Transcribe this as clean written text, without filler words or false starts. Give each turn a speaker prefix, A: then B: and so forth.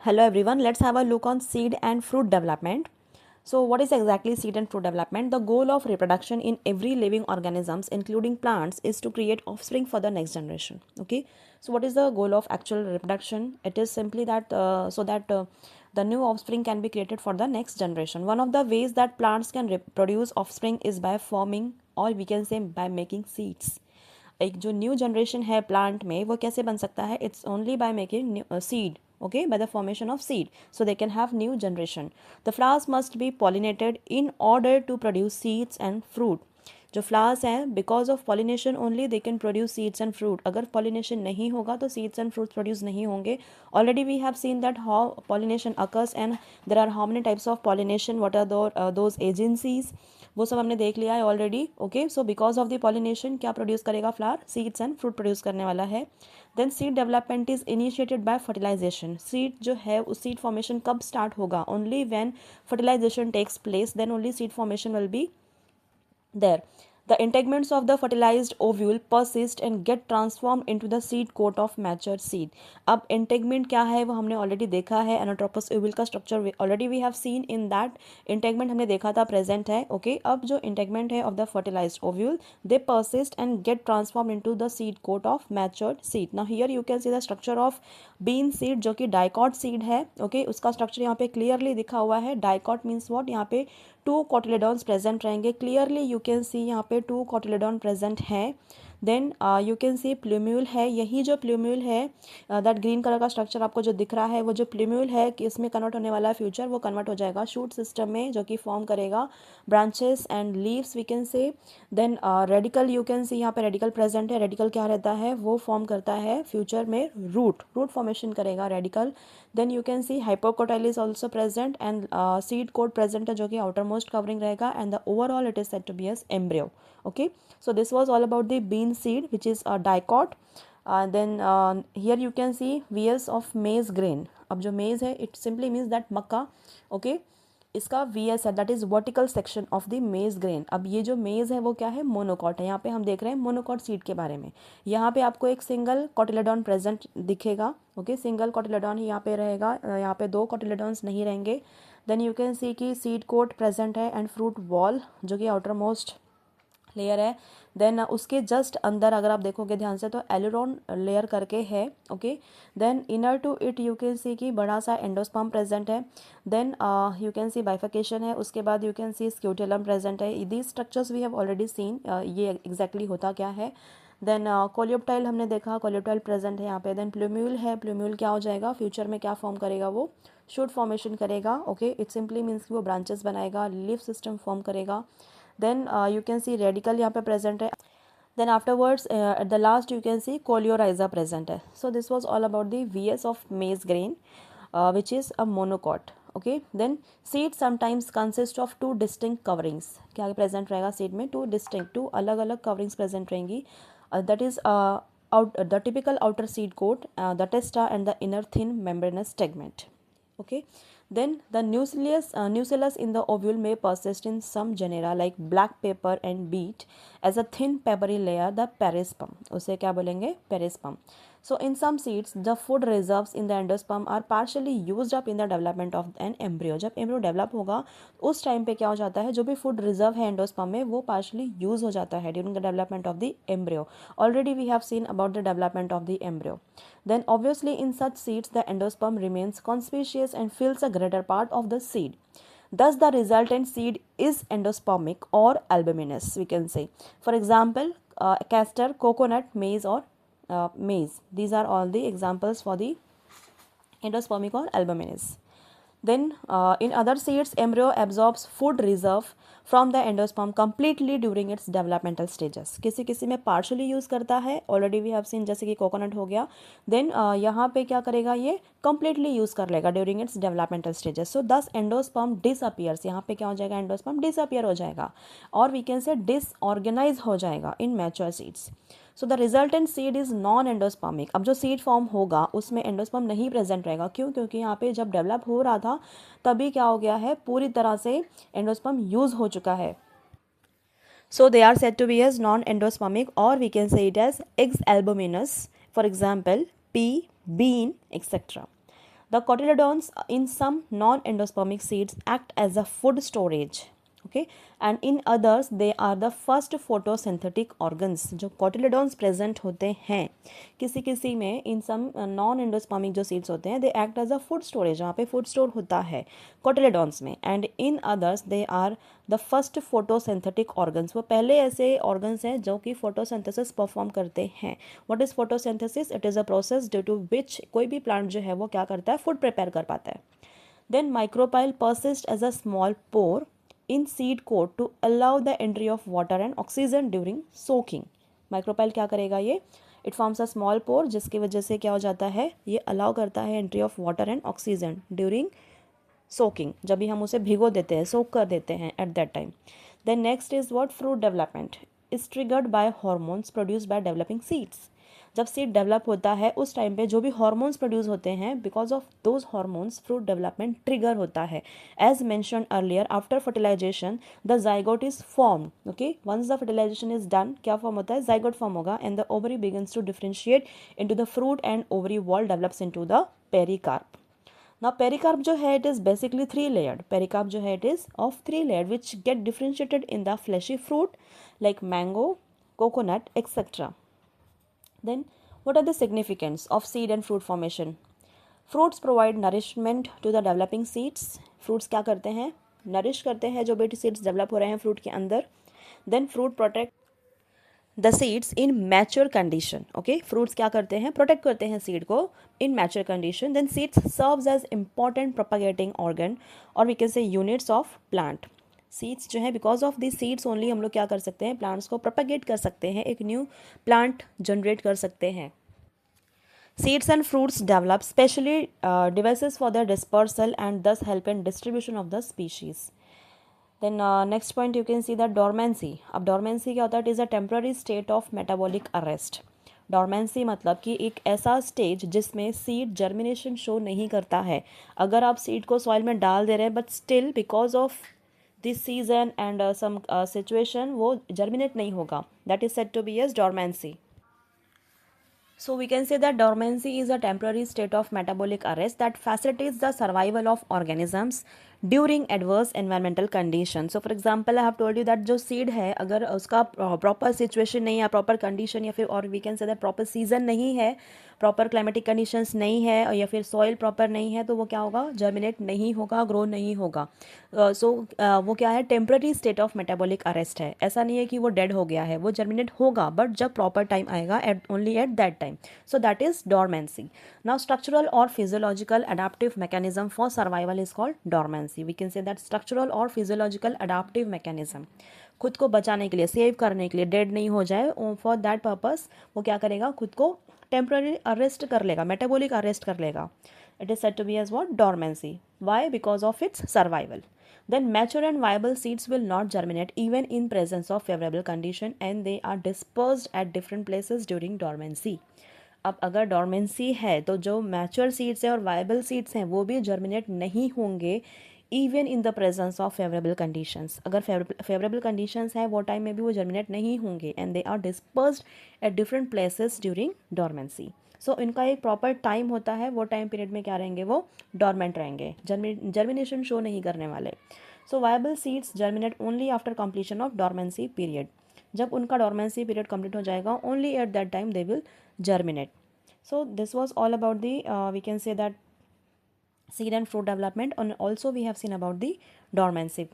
A: Hello everyone, let's have a look on seed and fruit development. So what is exactly seed and fruit development? The goal of reproduction in every living organisms including plants is to create offspring for the next generation. Okay, so what is the goal of actual reproduction? It is simply that the new offspring can be created for the next generation. One of the ways that plants can reproduce offspring is by forming, or we can say by making seeds. एक जो new generation है plant में वो कैसे बन सकता है? It's only by making seed, okay, by the formation of seed, so they can have new generation. The flowers must be pollinated in order to produce seeds and fruit. जो flowers हैं because of pollination only they can produce seeds and fruit. अगर pollination नहीं होगा तो seeds and fruits produce नहीं होंगे. Already we have seen that how pollination occurs and there are how many types of pollination, what are those agencies, वो सब हमने देख लिया है already. Okay, so because of the pollination क्या produce करेगा? Flower, seeds and fruit produce करने वाला है. Then seed development is initiated by fertilization. Seed जो है उस सीड फॉर्मेशन कब स्टार्ट होगा? Only when fertilization takes place, then only seed formation will be there. The integuments of the fertilized ovule persist and get transformed into the seed coat of mature seed. अब integument क्या है वो हमने already देखा है. Anatropous ovule का structure already we have seen in that. integument हमने देखा था, प्रेजेंट है. ओके, अब जो integument है of the fertilized ovule, they persist and get transformed into the seed coat of matured seed. Now here you can see the structure of bean seed जो कि dicot seed है. Okay, उसका structure यहाँ पे clearly दिखा हुआ है. Dicot means what? यहाँ पे 2 कोटिलेडॉन्स प्रेजेंट रहेंगे. क्लियरली यू कैन सी यहाँ पे 2 कोटिलेडॉन प्रेजेंट हैं. Then you can see plumule है. यही जो प्लूम्यूल है, दैट ग्रीन कलर का स्ट्रक्चर आपको जो दिख रहा है, वो जो प्लूम्यूल है कि इसमें कन्वर्ट होने वाला है फ्यूचर, वो कन्वर्ट हो जाएगा शूट सिस्टम में, जो कि फॉर्म करेगा branches and leaves we can say. Then radical, you can see यहाँ पे रेडिकल प्रेजेंट है. रेडिकल क्या रहता है? वो फॉर्म करता है फ्यूचर में रूट फॉर्मेशन करेगा radical. Then you can see hypocotyl is also present and seed coat present है जो कि आउटर मोस्ट कवरिंग रहेगा. And the overall it is said to be as embryo. Okay, so this was all about the bean seed, which is a dicot. Then here you can see vs of maize grain. अब जो maize है, it simply means that Mecca. okay, इसका vs है, that is vertical section of the maize grain. अब ये जो maize है वो क्या है? मोनोकॉट है. यहाँ पे हम देख रहे हैं मोनोकॉट सीड के बारे में. यहाँ पे आपको एक सिंगल कॉटिलेडॉन प्रेजेंट दिखेगा. ओके, सिंगल कॉटिलेडॉन ही यहाँ पे रहेगा. यहाँ पे 2 कॉटिलेडॉन्स नहीं रहेंगे. देन यू कैन सी कि सीड कोट प्रेजेंट है एंड फ्रूट वॉल जो कि आउटर मोस्ट लेयर है. देन उसके जस्ट अंदर अगर आप देखोगे ध्यान से तो एलुरोन लेयर करके है. Okay, then inner to it you can see कि बड़ा सा एंडोस्पर्म प्रेजेंट है. Then you can see bifurcation है. उसके बाद you can see scutellum present है. These structures we have already seen. ये एग्जैक्टली होता क्या है. देन कोलियोप्टाइल हमने देखा, कोलियोप्टाइल प्रेजेंट है यहाँ पे. देन प्लूम्यूल है. प्लूम्यूल क्या हो जाएगा? फ्यूचर में क्या फॉर्म करेगा? वो शूट फॉर्मेशन करेगा. ओके, इट सिंपली मीन्स कि वो ब्रांचेस बनाएगा, लीफ सिस्टम फॉर्म करेगा. Then you can see radical यहाँ पे प्रेजेंट है. Then afterwards at the last you can see coleorhiza present है. So this was all about the VS of maize grain which is a monocot. Okay, then seed sometimes consist of 2 distinct coverings. क्या प्रेजेंट रहेगा seed में? 2 अलग अलग coverings present रहेंगी. That is the typical outer seed coat, the testa and the inner thin membranous tegment. Okay, then the nucellus in the ovule may persist in some genera like black pepper and beet as a thin peppery layer, the perisperm. उसे क्या बोलेंगे? perisperm. So in some seeds the food reserves in the endosperm are partially used up in the development of an embryo. जब embryo develop होगा उस time पे क्या हो जाता है? जो भी food reserve है endosperm में वो partially use हो जाता है during the development of the embryo. Already we have seen about the development of the embryo. Then obviously in such seeds the endosperm remains conspicuous and fills a greater part of the seed. Thus the resultant seed is endospermic or albuminous, we can say. For example, castor, coconut, maize or maize. These are all the examples for the endospermic or albuminous. Then in other seeds embryo absorbs food reserve from the endosperm completely during its developmental stages. किसी किसी में partially use करता है. Already we have seen जैसे कि coconut हो गया. Then यहाँ पे क्या करेगा? ये completely use कर लेगा during its developmental stages. So thus endosperm disappears. यहाँ पे क्या हो जाएगा? endosperm disappear हो जाएगा और we can say disorganize हो जाएगा in mature seeds. So the resultant seed is non endospermic. अब जो सीड फॉर्म होगा उसमें एंडोस्पर्म नहीं प्रेजेंट रहेगा. क्यों? क्योंकि यहाँ पे जब डेवलप हो रहा था तभी क्या हो गया है? पूरी तरह से एंडोस्पर्म यूज हो चुका है. So they are said to be as non endospermic और we can say it as exalbuminous. For example pea, bean, etcetera. The cotyledons in some non-endospermic seeds act as a food storage. Okay, and in others they are the first photosynthetic organs. जो cotyledons present होते हैं किसी किसी में, in some non-endospermic जो seeds होते हैं, they act as a food storage, जहाँ पे food store होता है cotyledons में, and in others they are the first photosynthetic organs. वो पहले ऐसे organs हैं जो कि photosynthesis perform करते हैं. What is photosynthesis? It is a process due to which कोई भी plant जो है वो क्या करता है, food prepare कर पाता है. Then micropyle persists as a small pore in seed coat to allow the entry of water and oxygen during soaking. Micropyle क्या करेगा ये? It forms a small pore जिसकी वजह से क्या हो जाता है, ये allow करता है entry of water and oxygen during soaking, जब भी हम उसे भिगो देते हैं, soak कर देते हैं at that time. Then next is what? Fruit development is triggered by hormones produced by developing seeds. जब सीड डेवलप होता है उस टाइम पे जो भी हार्मोन्स प्रोड्यूस होते हैं, because of those hormones fruit development trigger होता है. As mention earlier, after fertilization the zygote is formed. Okay, once the fertilization is done, क्या फॉर्म होता है? जाइगोट फॉर्म होगा, and the ovary begins to differentiate into the fruit and ovary wall develops into the pericarp. Now pericarp जो है, it is basically three layered. Pericarp जो है, it is of three layered which get differentiated in the fleshy fruit like mango, coconut, etc. Then what are the significance of seed and fruit formation? Fruits provide nourishment to the developing seeds. Fruits क्या करते हैं? Nourish करते हैं जो बेटी seeds develop हो रहे हैं fruit के अंदर. Then fruit protect the seeds in mature condition. Okay, fruits क्या करते हैं? Protect करते हैं seed को in mature condition. Then seeds serves as important propagating organ, or we can say units of plant. Seeds जो है, because of this seeds only हम लोग क्या कर सकते हैं, प्लांट्स को प्रोपेगेट कर सकते हैं, एक न्यू प्लांट जनरेट कर सकते हैं. Seeds and fruits develop specially devices for the dispersal and thus help in distribution of the species. Then next point you can see the dormancy. अब डोरमेंसी क्या होता है? It is a temporary state of metabolic arrest. Dormancy मतलब कि एक ऐसा stage जिसमें seed germination show नहीं करता है. अगर आप सीड को सॉइल में डाल दे रहे हैं but still because of this season and some situation वो जर्मिनेट नहीं होगा, that is said to be as dormancy. So we can say that dormancy is a temporary state of metabolic arrest that facilitates the survival of organisms during adverse environmental conditions. So for example I have told you that जो seed है, अगर उसका proper situation नहीं है, proper condition, या फिर और we can say that proper season नहीं है, प्रॉपर क्लाइमेटिक कंडीशंस नहीं है, या फिर सॉइल प्रॉपर नहीं है, तो वो क्या होगा? जर्मिनेट नहीं होगा, ग्रो नहीं होगा. वो क्या है? Temporary state of metabolic arrest है. ऐसा नहीं है कि वो डेड हो गया है, वो जर्मिनेट होगा बट जब प्रॉपर टाइम आएगा, only at that time. So that is dormancy. Now structural और physiological adaptive mechanism for survival is called dormancy. We can say that structural और फिजियोलॉजिकल अडेप्टिव मैकेनिज्म, खुद को बचाने के लिए, सेव करने के लिए, डेड नहीं हो जाए, फॉर दैट पर्पस वो क्या करेगा? खुद को टेम्पररी अरेस्ट कर लेगा, मेटाबॉलिक अरेस्ट कर लेगा. It is said to be as what? Dormancy. Why? Because of its survival. Then mature and viable seeds will not germinate even in presence of favorable condition and they are dispersed at different places during dormancy. अब अगर dormancy है तो जो mature seeds हैं और viable seeds हैं वो भी जर्मिनेट नहीं होंगे even in the presence of favourable conditions. अगर फेवरेबल कंडीशंस हैं वो टाइम में भी वो जर्मिनेट नहीं होंगे and they are dispersed at different places during dormancy. So इनका एक प्रॉपर टाइम होता है, वो टाइम पीरियड में क्या रहेंगे? वो डोरमेंट रहेंगे, जर्मिनेशन शो नहीं करने वाले. So viable seeds germinate only after completion of dormancy period. जब उनका डोरमेंसी पीरियड कंप्लीट हो जाएगा, only at that time they will germinate. So this was all about the we can say that seed and fruit development, and also we have seen about the dormancy.